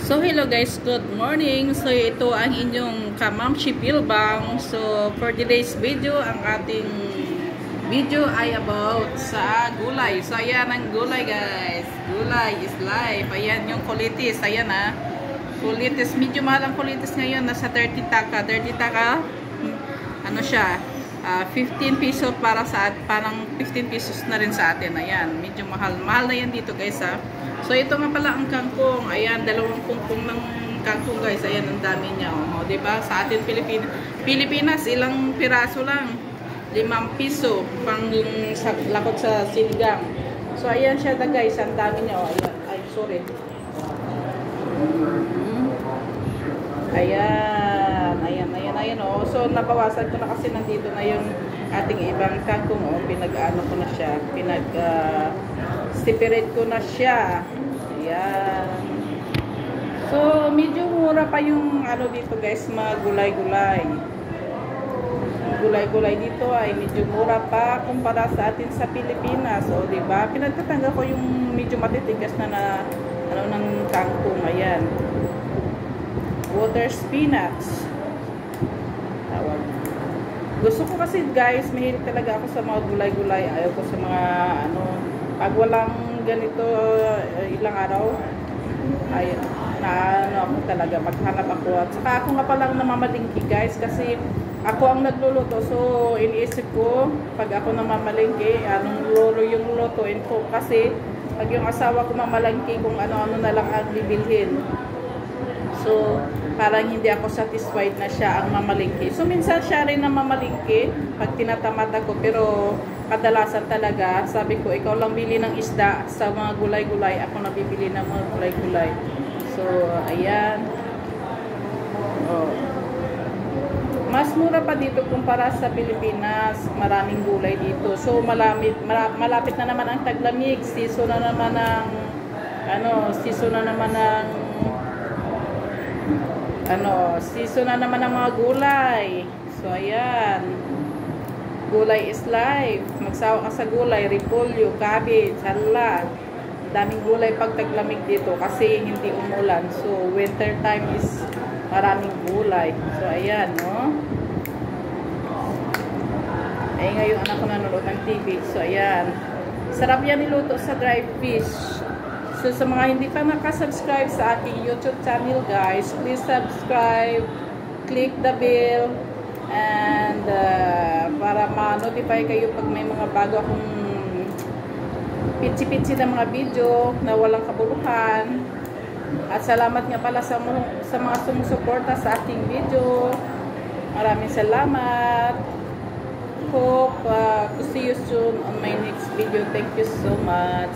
So hello guys, good morning. So ito ang inyong Kamamshi Pilbang. So for today's video, ang ating video ay about sa gulay. So ayan ang gulay guys. Gulay is life. Ayan yung kulitis. Ayan kulitis. Medyo mahal ang kulitis ngayon. Nasa 30 taka. 30 taka. Ano siya? 15 peso para sa parang 15 pesos na rin sa atin. Ayan, medyo mahal. Mahal na yan dito guys So ito nga pala ang kangkong. Ayan, dalawang kungkong ng kangkong guys. Ayan, ang dami niya. O, diba? Sa atin Pilipinas, ilang piraso lang. 5 piso pang lakot sa sinigang. So ayan siya na guys. Ang dami niya. O, ayan. Ay, sorry. Ayan. O. So nabawasan ko na kasi nandito na yung ating ibang kangkong. O, pinag-ano ko na siya. Separate ko na siya. Ayan. So, medyo mura pa yung ano dito guys, mga gulay-gulay. Gulay-gulay dito ay medyo mura pa kumpara sa atin sa Pilipinas. O, diba? Pinagtatanggal ko yung medyo matitigas na ano ng kangkong. Ayan. Water spinach. Tawag. Gusto ko kasi guys, mahilig talaga ako sa mga gulay-gulay. Ayaw ko sa mga ano, pag walang ganito ilang araw ay naano ako talaga, maghanap ako. At saka ako nga palang namamalingki guys, kasi ako ang nagluluto. So iniisip ko pag ako namamalingki, anong lolo yung lutuin ko, kasi pag yung asawa ko mamalingki, kung ano-ano na lang ang bibilhin. So parang hindi ako satisfied na siya ang mamalingki. So minsan siya rin na mamalingki pag tinatamad ako, pero kadalasan talaga sabi ko, ikaw lang bili ng isda sa mga gulay-gulay, ako nabibili ng mga gulay-gulay. So ayan. Mas mura pa dito kumpara sa Pilipinas. Maraming gulay dito. So malapit na naman ang taglamig. Season na naman ng mga gulay. So ayan. Gulay is life. Magsawa ka sa gulay, repolyo, cabbage, hala. Daming gulay pag taglamig dito kasi hindi umulan. So winter time is maraming gulay. So ayan, no? Eh ngayon anak ko nanonood ng TV. So ayan. Sarap yan niluto sa dry fish. So sa mga hindi pa nakasubscribe sa aking YouTube channel guys, please subscribe, click the bell, and para ma-notify kayo pag may mga bago akong pitsi-pitsi na mga video na walang kabuluhan. At salamat nga pala sa mga sumusuporta sa aking video. Maraming salamat. Hope to see you soon on my next video. Thank you so much.